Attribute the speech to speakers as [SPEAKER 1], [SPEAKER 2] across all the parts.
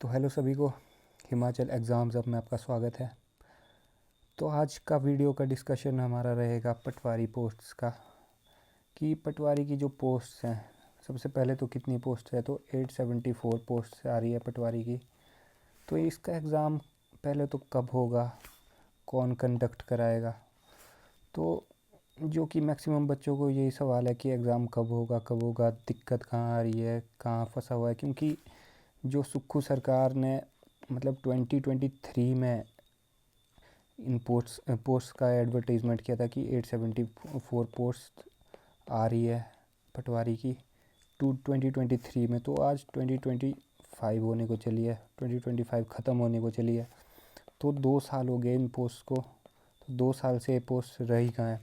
[SPEAKER 1] तो हेलो सभी को, हिमाचल एग्ज़ाम्स अब में आपका स्वागत है। तो आज का वीडियो का डिस्कशन हमारा रहेगा पटवारी पोस्ट्स का, कि पटवारी की जो पोस्ट्स हैं, सबसे पहले तो कितनी पोस्ट है, तो 874 पोस्ट आ रही है पटवारी की। तो इसका एग्ज़ाम पहले तो कब होगा, कौन कंडक्ट कराएगा। तो जो कि मैक्सिमम बच्चों को यही सवाल है कि एग्ज़ाम कब होगा, दिक्कत कहाँ आ रही है, कहाँ फंसा हुआ है। क्योंकि जो सुक्खू सरकार ने मतलब 2023 में इन पोस्ट का एडवर्टाइजमेंट किया था कि 874 पोस्ट आ रही है पटवारी की 2023 में। तो आज 2025 होने को चली है, 2025 ख़त्म होने को चली है। तो 2 साल हो गए इन पोस्ट को। तो 2 साल से पोस्ट रही कहाँ है।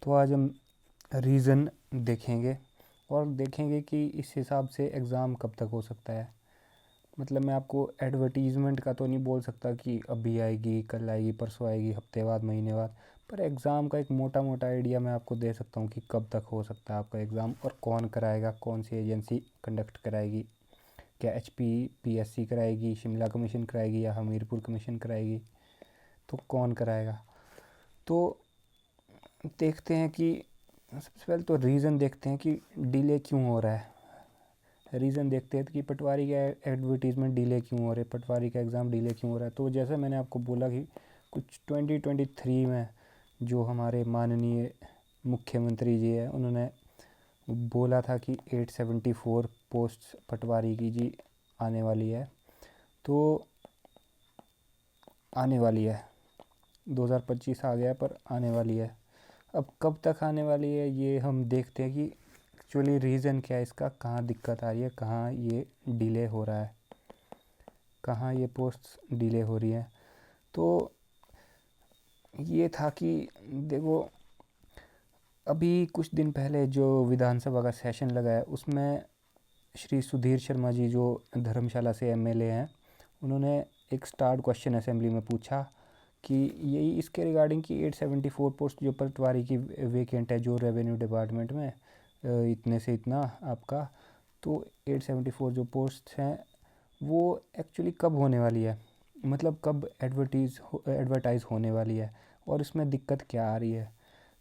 [SPEAKER 1] तो आज हम रीज़न देखेंगे और देखेंगे कि इस हिसाब से एग्ज़ाम कब तक हो सकता है। मतलब मैं आपको एडवर्टीज़मेंट का तो नहीं बोल सकता कि अभी आएगी, कल आएगी, परसों आएगी, हफ्ते बाद, महीने बाद, पर एग्ज़ाम का एक मोटा मोटा आइडिया मैं आपको दे सकता हूँ कि कब तक हो सकता है आपका एग्ज़ाम और कौन कराएगा, कौन सी एजेंसी कंडक्ट कराएगी। क्या HPPSC कराएगी, शिमला कमीशन कराएगी या हमीरपुर कमीशन कराएगी, तो कौन कराएगा। तो देखते हैं कि सबसे पहले तो रीज़न देखते हैं कि डिले क्यों हो रहा है। रीज़न देखते हैं कि पटवारी का एडवर्टीज़मेंट डिले क्यों हो रहा है, पटवारी का एग्ज़ाम डिले क्यों हो रहा है। तो जैसे मैंने आपको बोला कि कुछ 2023 में जो हमारे माननीय मुख्यमंत्री जी है, उन्होंने बोला था कि 874 पोस्ट पटवारी की जी आने वाली है। तो आने वाली है, 2025 आ गया पर आने वाली है। अब कब तक आने वाली है ये हम देखते हैं कि एक्चुअली रीज़न क्या है इसका, कहाँ दिक्कत आ रही है, कहाँ ये डिले हो रहा है, कहाँ ये पोस्ट डिले हो रही है। तो ये था कि देखो, अभी कुछ दिन पहले जो विधानसभा का सेशन लगा है उसमें श्री सुधीर शर्मा जी जो धर्मशाला से MLA हैं, उन्होंने एक स्टार्ट क्वेश्चन असेंबली में पूछा कि यही इसके रिगार्डिंग कि 874 पोस्ट जो पटवारी की वेकेंट है जो रेवेन्यू डिपार्टमेंट में, इतने से इतना आपका, तो 874 जो पोस्ट हैं वो एक्चुअली कब होने वाली है, मतलब कब एडवर्टाइज़ होने वाली है और इसमें दिक्कत क्या आ रही है।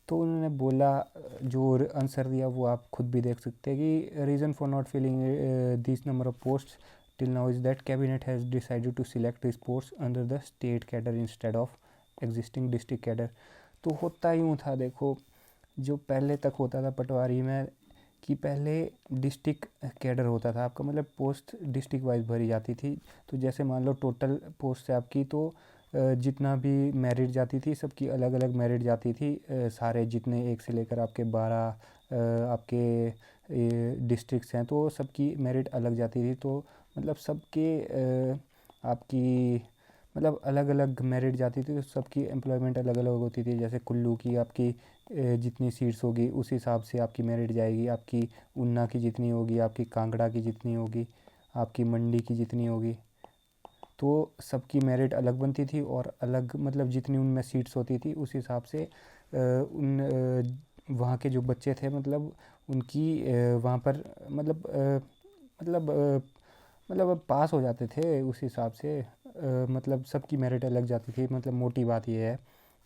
[SPEAKER 1] तो उन्होंने बोला, जो आंसर दिया वो आप खुद भी देख सकते हैं कि reason for not filling this number of post till now is that cabinet has decided to select this post under the state cadre instead of existing district cadre. तो होता यूँ था, देखो, जो पहले तक होता था पटवारी में कि पहले डिस्ट्रिक्ट कैडर होता था आपका, मतलब पोस्ट डिस्ट्रिक्ट वाइज भरी जाती थी। तो जैसे मान लो टोटल पोस्ट है आपकी, तो जितना भी मेरिट जाती थी सबकी अलग अलग मेरिट जाती थी, सारे जितने 1 से लेकर आपके 12 आपके डिस्ट्रिक्ट्स हैं, तो सबकी मेरिट अलग जाती थी। तो मतलब सबके आपकी मतलब अलग अलग मेरिट जाती थी, तो सबकी एम्प्लॉयमेंट अलग अलग होती थी। जैसे कुल्लू की आपकी जितनी सीट्स होगी उस हिसाब से आपकी मेरिट जाएगी, आपकी ऊना की जितनी होगी, आपकी कांगड़ा की जितनी होगी, आपकी मंडी की जितनी होगी, तो सबकी मेरिट अलग बनती थी और अलग मतलब जितनी उनमें सीट्स होती थी उस हिसाब से वहाँ के जो बच्चे थे मतलब उनकी वहाँ पर मतलब मतलब पास हो जाते थे उस हिसाब से। मतलब सबकी मेरिट अलग जाती थी, मतलब मोटी बात ये है।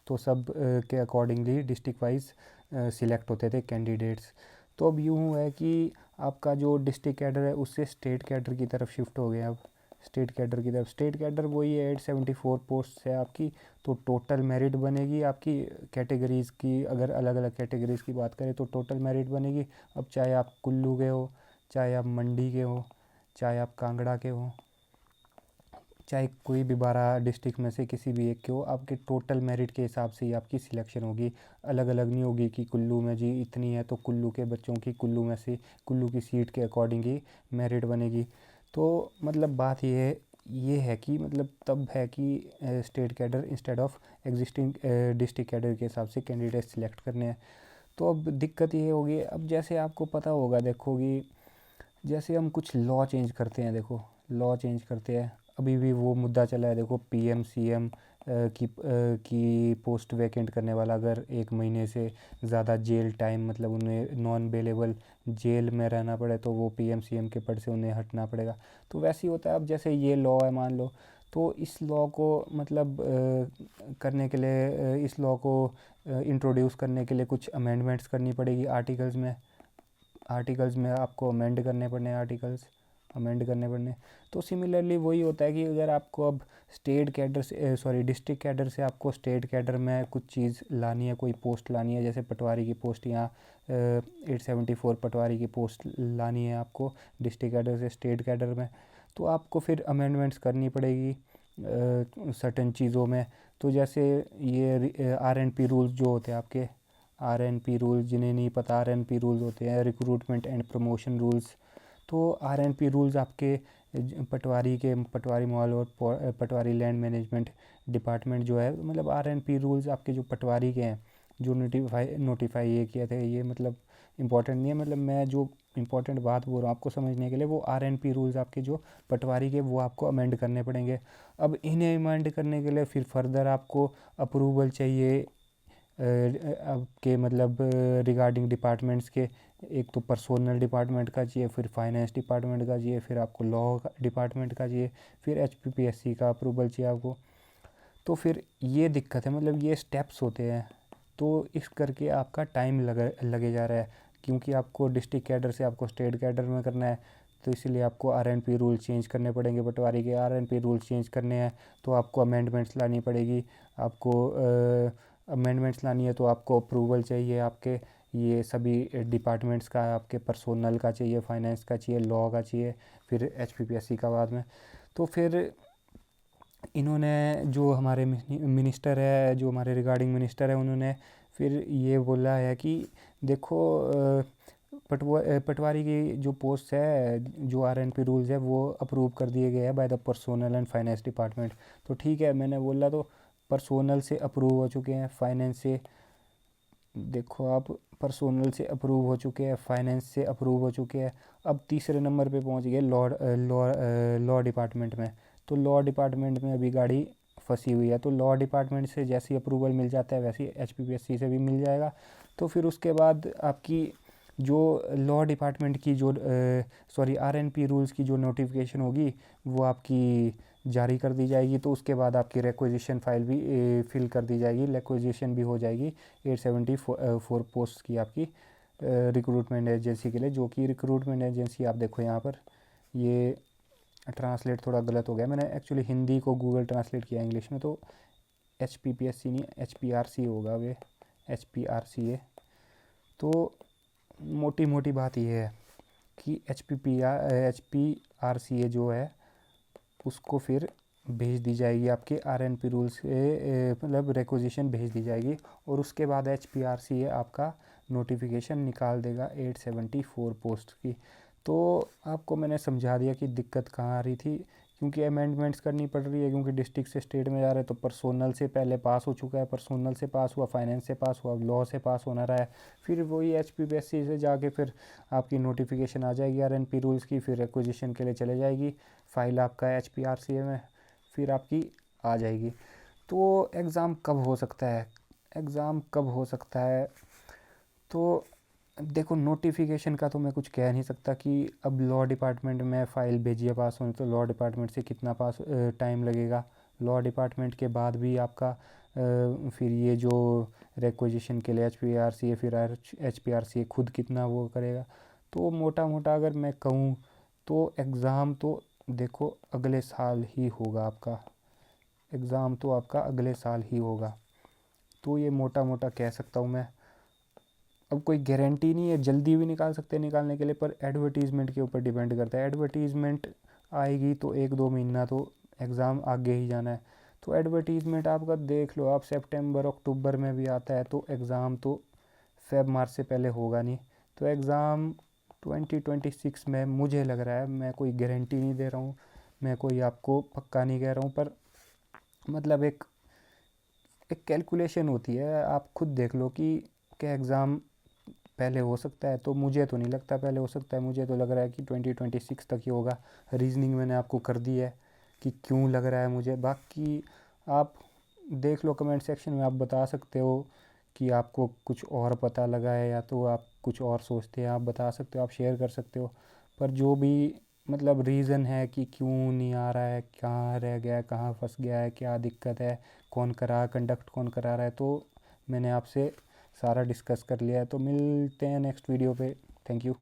[SPEAKER 1] तो सब के अकॉर्डिंगली डिस्ट्रिक्ट वाइज सिलेक्ट होते थे कैंडिडेट्स। तो अब यूँ हुआ है कि आपका जो डिस्ट्रिक्ट कैडर है उससे स्टेट कैडर की तरफ शिफ्ट हो गया। अब स्टेट कैडर की तरफ, स्टेट कैडर वही है, 874 पोस्ट है आपकी। तो टोटल मेरिट बनेगी आपकी कैटेगरीज़ की, अगर अलग अलग कैटेगरीज़ की बात करें तो टोटल मेरिट बनेगी। अब चाहे आप कुल्लू के हो, चाहे आप मंडी के हो, चाहे आप कांगड़ा के हो, चाहे कोई भी 12 डिस्ट्रिक्ट में से किसी भी एक के हो, आपके टोटल मेरिट के हिसाब से ही आपकी सिलेक्शन होगी। अलग अलग नहीं होगी कि कुल्लू में जी इतनी है तो कुल्लू के बच्चों की कुल्लू में से कुल्लू की सीट के अकॉर्डिंग ही मेरिट बनेगी। तो मतलब बात ये है कि मतलब तब है कि state cadre instead of existing district cadre के हिसाब से कैंडिडेट सिलेक्ट करने हैं। तो अब दिक्कत ये होगी, अब जैसे आपको पता होगा, देखो कि जैसे हम कुछ लॉ चेंज करते हैं, देखो लॉ चेंज करते हैं, अभी भी वो मुद्दा चला है, देखो PM CM की पोस्ट वैकेंट करने वाला अगर 1 महीने से ज़्यादा जेल टाइम मतलब उन्हें नॉन बेलेबल जेल में रहना पड़े तो वो पीएमसीएम के पद से उन्हें हटना पड़ेगा। तो वैसे ही होता है। अब जैसे ये लॉ है मान लो, तो इस लॉ को मतलब करने के लिए इस लॉ को इंट्रोड्यूस करने के लिए कुछ अमेंडमेंट्स करनी पड़ेगी आर्टिकल्स में आपको अमेंड करने पड़ने अमेंड करने पड़ने। तो सिमिलरली वही होता है कि अगर आपको अब डिस्ट्रिक्ट कैडर से आपको स्टेट कैडर में कुछ चीज़ लानी है, कोई पोस्ट लानी है, जैसे पटवारी की पोस्ट यहाँ 874 पटवारी की पोस्ट लानी है आपको डिस्ट्रिक्ट कैडर से स्टेट कैडर में, तो आपको फिर अमेंडमेंट्स करनी पड़ेगी सर्टेन चीज़ों में। तो जैसे ये आरएनपी रूल्स जो होते हैं आपके, आरएनपी रूल्स जिन्हें नहीं पता, आरएनपी रूल्स होते हैं रिक्रूटमेंट एंड प्रमोशन रूल्स। तो आरएनपी रूल्स आपके पटवारी माल और पटवारी लैंड मैनेजमेंट डिपार्टमेंट जो है, मतलब आरएनपी रूल्स आपके जो पटवारी के हैं जो नोटिफाई ये किए थे, ये मतलब इम्पॉर्टेंट नहीं है, मतलब मैं जो इम्पोर्टेंट बात बोल रहा हूँ आपको समझने के लिए, वो आरएनपी रूल्स आपके जो पटवारी के वो आपको अमेंड करने पड़ेंगे। अब इन्हें अमेंड करने के लिए फिर फर्दर आपको अप्रूवल चाहिए आपके मतलब रिगार्डिंग डिपार्टमेंट्स के। एक तो पर्सोनल डिपार्टमेंट का चाहिए, फिर फाइनेंस डिपार्टमेंट का चाहिए, फिर आपको लॉ डिपार्टमेंट का चाहिए, फिर एचपीपीएससी का अप्रूवल चाहिए आपको। तो फिर ये दिक्कत है, मतलब ये स्टेप्स होते हैं। तो इस करके आपका टाइम लगे जा रहा है, क्योंकि आपको डिस्ट्रिक्ट कैडर से आपको स्टेट कैडर में करना है, तो इसलिए आपको आरएनपी रूल चेंज करने पड़ेंगे। पटवारी के आरएनपी रूल चेंज करने हैं तो आपको अमेंडमेंट्स लानी पड़ेगी। आपको अमेंडमेंट्स लानी है तो आपको अप्रूवल चाहिए आपके ये सभी डिपार्टमेंट्स का, आपके पर्सोनल का चाहिए, फाइनेंस का चाहिए, लॉ का चाहिए, फिर एचपीपीएससी का बाद में। तो फिर इन्होंने जो हमारे मिनिस्टर है, जो हमारे रिगार्डिंग मिनिस्टर है, उन्होंने फिर ये बोला है कि देखो पटवारी की जो पोस्ट है, जो आरएनपी रूल्स है वो अप्रूव कर दिए गए हैं by the personnel and finance department. तो ठीक है, मैंने बोला तो पर्सोनल से अप्रूव हो चुके हैं, फाइनेंस से देखो आप पर्सोनल से अप्रूव हो चुके हैं, फाइनेंस से अप्रूव हो चुके हैं। अब तीसरे नंबर पे पहुंच गए लॉ डिपार्टमेंट में। तो लॉ डिपार्टमेंट में अभी गाड़ी फंसी हुई है। तो लॉ डिपार्टमेंट से जैसी अप्रूवल मिल जाता है वैसे एचपीपीएससी से भी मिल जाएगा। तो फिर उसके बाद आपकी जो लॉ डिपार्टमेंट की जो आरएनपी रूल्स की जो नोटिफिकेशन होगी वो आपकी जारी कर दी जाएगी। तो उसके बाद आपकी रिक्वेजिशन फाइल भी फिल कर दी जाएगी, रिक्वेजिशन भी हो जाएगी 874 पोस्ट की आपकी रिक्रूटमेंट एजेंसी के लिए। जो कि रिक्रूटमेंट एजेंसी आप देखो यहाँ पर, ये ट्रांसलेट थोड़ा गलत हो गया, मैंने एक्चुअली हिंदी को गूगल ट्रांसलेट किया इंग्लिश में, तो एचपीपीएससी नहीं एचपीआरसी होगा वे, एचपीआरसी है। तो मोटी मोटी बात ये है कि एचपीआरसीए जो है उसको फिर भेज दी जाएगी आपके आरएनपी रूल्स से, मतलब रिक्वेजिशन भेज दी जाएगी, और उसके बाद एचपीआरसीए आपका नोटिफिकेशन निकाल देगा 874 पोस्ट की। तो आपको मैंने समझा दिया कि दिक्कत कहाँ आ रही थी, क्योंकि अमेंडमेंट्स करनी पड़ रही है, क्योंकि डिस्ट्रिक्ट से स्टेट में जा रहे हैं। तो पर्सोनल से पहले पास हो चुका है, पर्सोनल से पास हुआ, फाइनेंस से पास हुआ, लॉ से पास होना रहा है, फिर वही एचपीपीएससी से जाके फिर आपकी नोटिफिकेशन आ जाएगी आरएनपी रूल्स की, फिर एक्विजिशन के लिए चले जाएगी फाइल आपका एचपीआरसीए में, फिर आपकी आ जाएगी। तो एग्ज़ाम कब हो सकता है, तो देखो नोटिफिकेशन का तो मैं कुछ कह नहीं सकता कि अब लॉ डिपार्टमेंट में फ़ाइल भेजिए पास होने, तो लॉ डिपार्टमेंट से कितना टाइम लगेगा। लॉ डिपार्टमेंट के बाद भी आपका फिर ये जो रिक्वेजिशन के लिए एचपीआरसीए, फिर एचपीआरसीए खुद कितना वो करेगा। तो मोटा मोटा अगर मैं कहूँ तो एग्ज़ाम तो देखो अगले साल ही होगा आपका, एग्ज़ाम तो आपका अगले साल ही होगा। तो ये मोटा मोटा कह सकता हूँ मैं। अब कोई गारंटी नहीं है, जल्दी भी निकाल सकते हैं निकालने के लिए, पर एडवर्टीज़मेंट के ऊपर डिपेंड करता है। एडवर्टीज़मेंट आएगी तो 1-2 महीना तो एग्ज़ाम आगे ही जाना है। तो एडवर्टीज़मेंट आपका देख लो आप, सितंबर अक्टूबर में भी आता है, तो एग्ज़ाम तो मार्च से पहले होगा नहीं। तो एग्ज़ाम 2026 में मुझे लग रहा है, मैं कोई गारंटी नहीं दे रहा हूँ, मैं कोई आपको पक्का नहीं कह रहा हूँ, पर मतलब एक कैलकुलेशन होती है, आप खुद देख लो कि क्या एग्ज़ाम पहले हो सकता है। तो मुझे तो नहीं लगता पहले हो सकता है, मुझे तो लग रहा है कि 2026 तक ही होगा। रीज़निंग मैंने आपको कर दी है कि क्यों लग रहा है मुझे, बाकी आप देख लो कमेंट सेक्शन में, आप बता सकते हो कि आपको कुछ और पता लगा है या तो आप कुछ और सोचते हैं, आप बता सकते हो, आप शेयर कर सकते हो। पर जो भी मतलब रीज़न है कि क्यों नहीं आ रहा है, कहाँ रह गया है, कहाँ फंस गया है, क्या दिक्कत है, कौन करा कंडक्ट कौन करा रहा है, तो मैंने आपसे सारा डिस्कस कर लिया है। तो मिलते हैं नेक्स्ट वीडियो पे। Thank you.